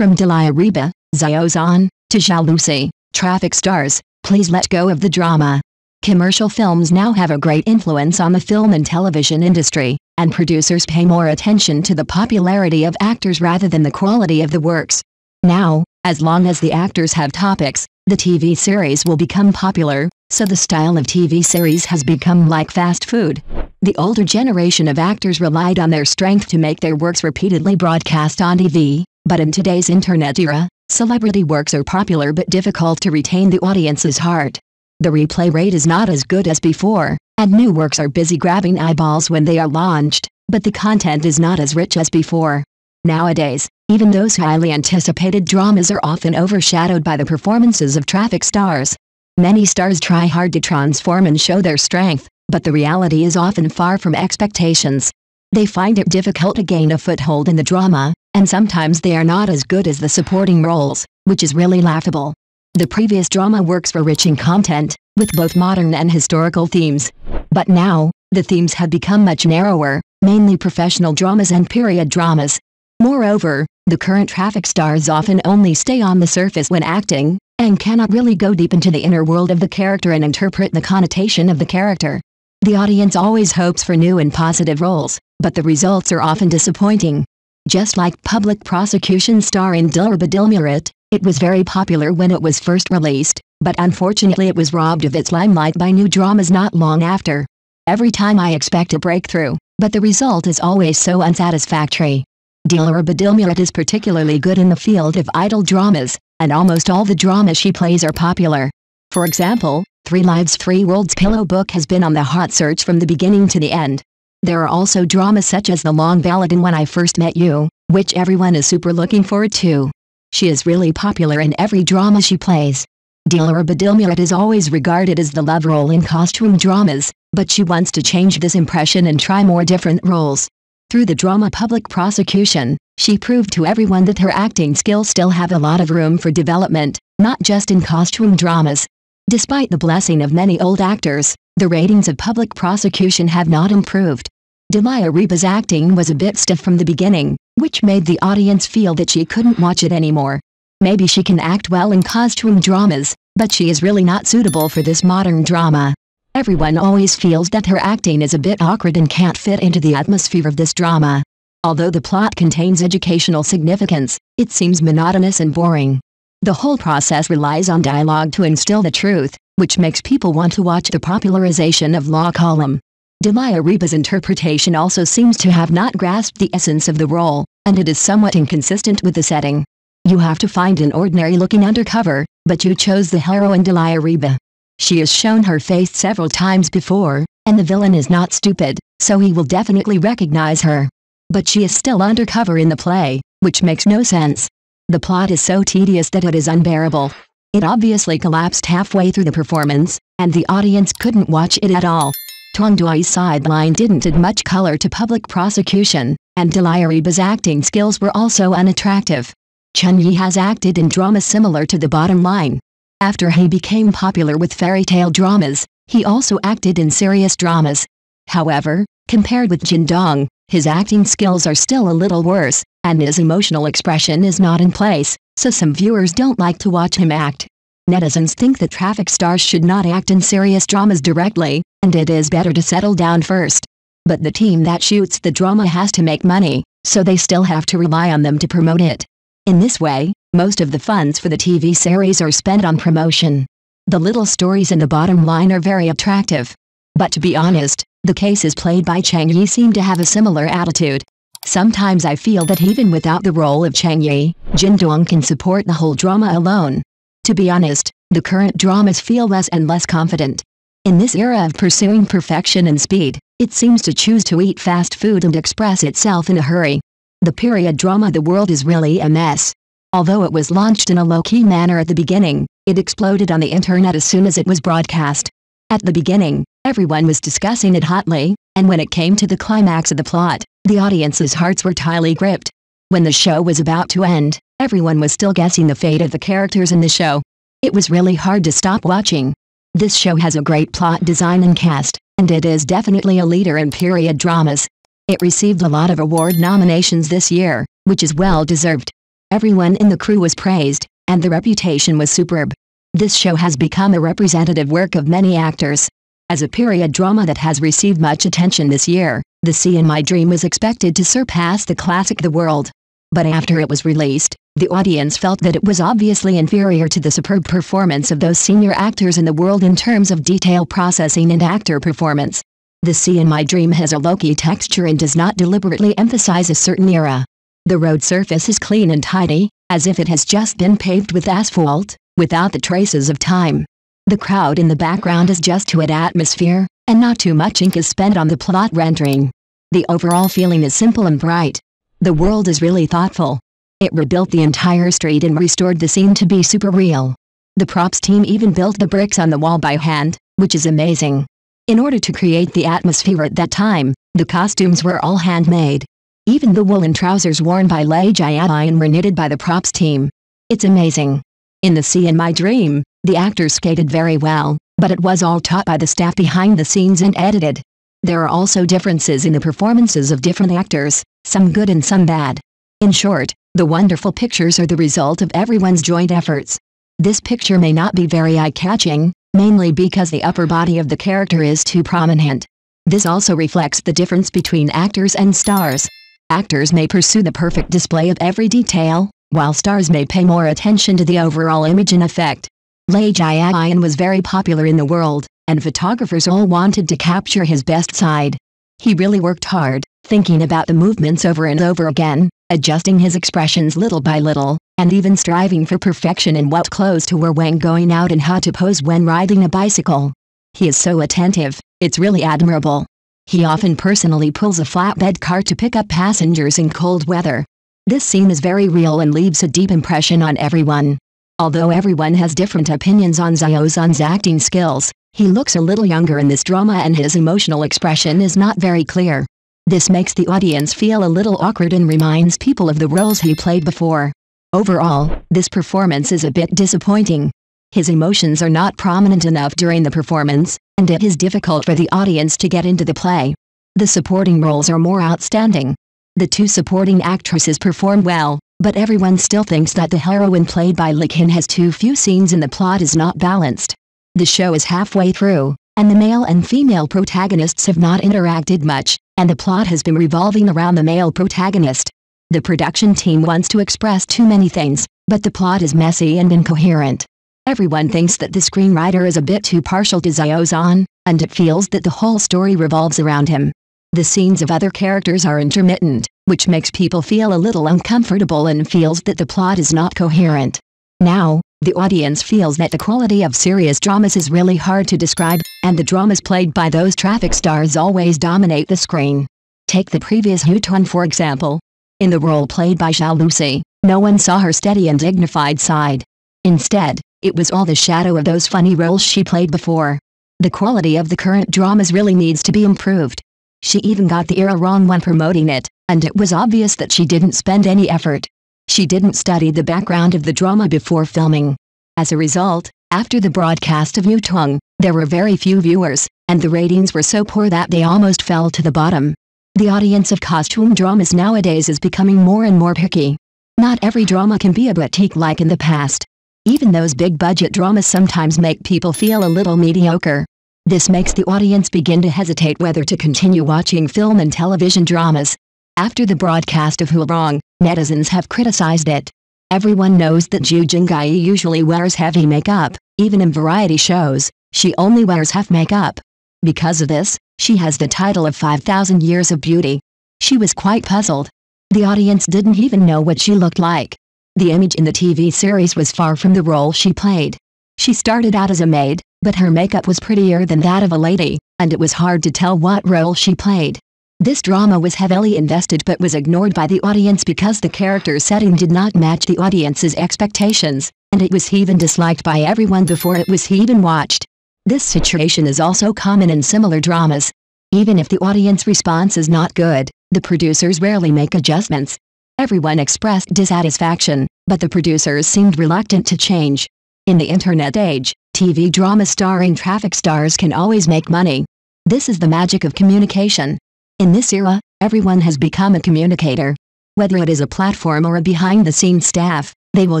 From Dilireba, Xiao Zhan, to Zhao Lusi, traffic stars, please let go of the drama. Commercial films now have a great influence on the film and television industry, and producers pay more attention to the popularity of actors rather than the quality of the works. Now, as long as the actors have topics, the TV series will become popular, so the style of TV series has become like fast food. The older generation of actors relied on their strength to make their works repeatedly broadcast on TV, but in today's internet era, celebrity works are popular but difficult to retain the audience's heart. The replay rate is not as good as before, and new works are busy grabbing eyeballs when they are launched, but the content is not as rich as before. Nowadays, even those highly anticipated dramas are often overshadowed by the performances of traffic stars. Many stars try hard to transform and show their strength, but the reality is often far from expectations. They find it difficult to gain a foothold in the drama, and sometimes they are not as good as the supporting roles, which is really laughable. The previous drama works were rich in content, with both modern and historical themes. But now, the themes have become much narrower, mainly professional dramas and period dramas. Moreover, the current traffic stars often only stay on the surface when acting, and cannot really go deep into the inner world of the character and interpret the connotation of the character. The audience always hopes for new and positive roles, but the results are often disappointing. Just like public prosecution star in Dilraba, it was very popular when it was first released, but unfortunately it was robbed of its limelight by new dramas not long after. Every time I expect a breakthrough, but the result is always so unsatisfactory. Diliraba is particularly good in the field of idol dramas, and almost all the dramas she plays are popular. For example, 3 Lives 3 Worlds Pillow Book has been on the hot search from the beginning to the end. There are also dramas such as The Long Ballad and When I First Met You, which everyone is super looking forward to. She is really popular in every drama she plays. Diliraba is always regarded as the love role in costume dramas, but she wants to change this impression and try more different roles. Through the drama Public Prosecution, she proved to everyone that her acting skills still have a lot of room for development, not just in costume dramas. Despite the blessing of many old actors, the ratings of Public Prosecution have not improved. Dilireba's acting was a bit stiff from the beginning, which made the audience feel that she couldn't watch it anymore. Maybe she can act well in costume dramas, but she is really not suitable for this modern drama. Everyone always feels that her acting is a bit awkward and can't fit into the atmosphere of this drama. Although the plot contains educational significance, it seems monotonous and boring. The whole process relies on dialogue to instill the truth, which makes people want to watch the popularization of law column. Dilireba's interpretation also seems to have not grasped the essence of the role, and it is somewhat inconsistent with the setting. You have to find an ordinary-looking undercover, but you chose the heroine Dilireba. She has shown her face several times before, and the villain is not stupid, so he will definitely recognize her. But she is still undercover in the play, which makes no sense. The plot is so tedious that it is unbearable. It obviously collapsed halfway through the performance, and the audience couldn't watch it at all. Tongdui's sideline didn't add much color to Public Prosecution, and Dilireba's acting skills were also unattractive. Chun Yi has acted in dramas similar to The Bottom Line. After he became popular with fairy tale dramas, he also acted in serious dramas. However, compared with Jin Dong, his acting skills are still a little worse, and his emotional expression is not in place, so some viewers don't like to watch him act. Netizens think that traffic stars should not act in serious dramas directly, and it is better to settle down first. But the team that shoots the drama has to make money, so they still have to rely on them to promote it. In this way, most of the funds for the TV series are spent on promotion. The little stories in The Bottom Line are very attractive. But to be honest, the cases played by Chang Yi seem to have a similar attitude. Sometimes I feel that even without the role of Chang Yi, Jin Dong can support the whole drama alone. To be honest, the current dramas feel less and less confident. In this era of pursuing perfection and speed, it seems to choose to eat fast food and express itself in a hurry. The period drama The World is really a mess. Although it was launched in a low-key manner at the beginning, it exploded on the internet as soon as it was broadcast. At the beginning, everyone was discussing it hotly, and when it came to the climax of the plot, the audience's hearts were tightly gripped. When the show was about to end, everyone was still guessing the fate of the characters in the show. It was really hard to stop watching. This show has a great plot design and cast, and it is definitely a leader in period dramas. It received a lot of award nominations this year, which is well deserved. Everyone in the crew was praised, and the reputation was superb. This show has become a representative work of many actors. As a period drama that has received much attention this year, The Sea in My Dream was expected to surpass the classic The World. But after it was released, the audience felt that it was obviously inferior to the superb performance of those senior actors in the world in terms of detail processing and actor performance. The Sea in My Dream has a low-key texture and does not deliberately emphasize a certain era. The road surface is clean and tidy, as if it has just been paved with asphalt, without the traces of time. The crowd in the background is just to add atmosphere, and not too much ink is spent on the plot rendering. The overall feeling is simple and bright. The world is really thoughtful. It rebuilt the entire street and restored the scene to be super real. The props team even built the bricks on the wall by hand, which is amazing. In order to create the atmosphere at that time, the costumes were all handmade. Even the woolen trousers worn by Xiao Zhan were knitted by the props team. It's amazing. In The Sea in My Dream, the actors skated very well, but it was all taught by the staff behind the scenes and edited. There are also differences in the performances of different actors, some good and some bad. In short, the wonderful pictures are the result of everyone's joint efforts. This picture may not be very eye-catching, mainly because the upper body of the character is too prominent. This also reflects the difference between actors and stars. Actors may pursue the perfect display of every detail, while stars may pay more attention to the overall image and effect. Xiao Zhan was very popular in the world, and photographers all wanted to capture his best side. He really worked hard, thinking about the movements over and over again, adjusting his expressions little by little, and even striving for perfection in what clothes to wear when going out and how to pose when riding a bicycle. He is so attentive, it's really admirable. He often personally pulls a flatbed cart to pick up passengers in cold weather. This scene is very real and leaves a deep impression on everyone. Although everyone has different opinions on Xiao Zhan's acting skills, he looks a little younger in this drama and his emotional expression is not very clear. This makes the audience feel a little awkward and reminds people of the roles he played before. Overall, this performance is a bit disappointing. His emotions are not prominent enough during the performance, and it is difficult for the audience to get into the play. The supporting roles are more outstanding. The two supporting actresses perform well, but everyone still thinks that the heroine played by Li Qin has too few scenes and the plot is not balanced. The show is halfway through, and the male and female protagonists have not interacted much, and the plot has been revolving around the male protagonist. The production team wants to express too many things, but the plot is messy and incoherent. Everyone thinks that the screenwriter is a bit too partial to Xiao Zhan, and it feels that the whole story revolves around him. The scenes of other characters are intermittent, which makes people feel a little uncomfortable and feels that the plot is not coherent. Now, the audience feels that the quality of serious dramas is really hard to describe, and the dramas played by those traffic stars always dominate the screen. Take the previous Yutong for example. In the role played by Zhao Lusi, no one saw her steady and dignified side. Instead, it was all the shadow of those funny roles she played before. The quality of the current dramas really needs to be improved. She even got the era wrong when promoting it, and it was obvious that she didn't spend any effort. She didn't study the background of the drama before filming. As a result, after the broadcast of Yutong, there were very few viewers, and the ratings were so poor that they almost fell to the bottom. The audience of costume dramas nowadays is becoming more and more picky. Not every drama can be a boutique like in the past. Even those big-budget dramas sometimes make people feel a little mediocre. This makes the audience begin to hesitate whether to continue watching film and television dramas. After the broadcast of Hulrong, netizens have criticized it. Everyone knows that Zhu Jingyi usually wears heavy makeup, even in variety shows, she only wears half makeup. Because of this, she has the title of 5,000 Years of Beauty. She was quite puzzled. The audience didn't even know what she looked like. The image in the TV series was far from the role she played. She started out as a maid, but her makeup was prettier than that of a lady, and it was hard to tell what role she played. This drama was heavily invested but was ignored by the audience because the character setting did not match the audience's expectations, and it was even disliked by everyone before it was even watched. This situation is also common in similar dramas. Even if the audience response is not good, the producers rarely make adjustments. Everyone expressed dissatisfaction, but the producers seemed reluctant to change. In the internet age, TV drama starring traffic stars can always make money. This is the magic of communication. In this era, everyone has become a communicator. Whether it is a platform or a behind-the-scenes staff, they will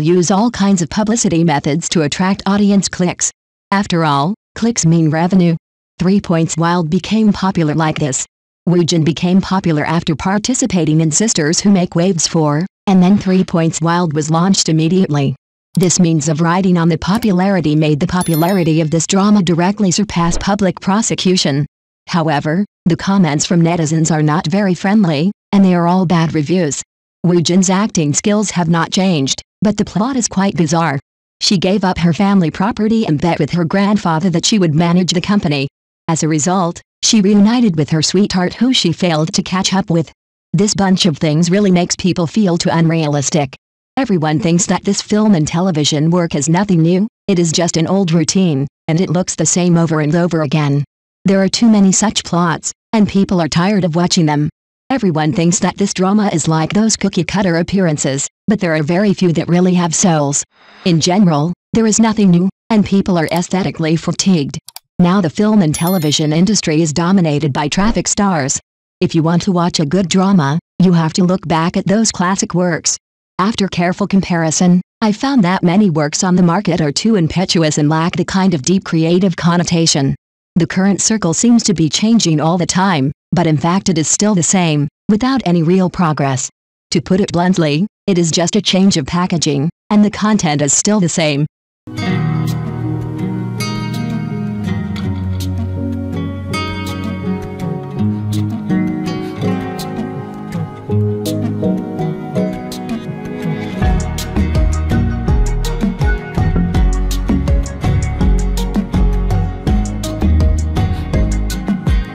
use all kinds of publicity methods to attract audience clicks. After all, clicks mean revenue. 3 Points Wild became popular like this. Wu Jin became popular after participating in Sisters Who Make Waves 4, and then 3 Points Wild was launched immediately. This means of riding on the popularity made the popularity of this drama directly surpass public prosecution. However, the comments from netizens are not very friendly, and they are all bad reviews. Wu Jin's acting skills have not changed, but the plot is quite bizarre. She gave up her family property and bet with her grandfather that she would manage the company. As a result, she reunited with her sweetheart who she failed to catch up with. This bunch of things really makes people feel too unrealistic. Everyone thinks that this film and television work is nothing new, it is just an old routine, and it looks the same over and over again. There are too many such plots, and people are tired of watching them. Everyone thinks that this drama is like those cookie-cutter appearances, but there are very few that really have souls. In general, there is nothing new, and people are aesthetically fatigued. Now the film and television industry is dominated by traffic stars. If you want to watch a good drama, you have to look back at those classic works. After careful comparison, I found that many works on the market are too impetuous and lack the kind of deep creative connotation. The current circle seems to be changing all the time, but in fact it is still the same, without any real progress. To put it bluntly, it is just a change of packaging, and the content is still the same.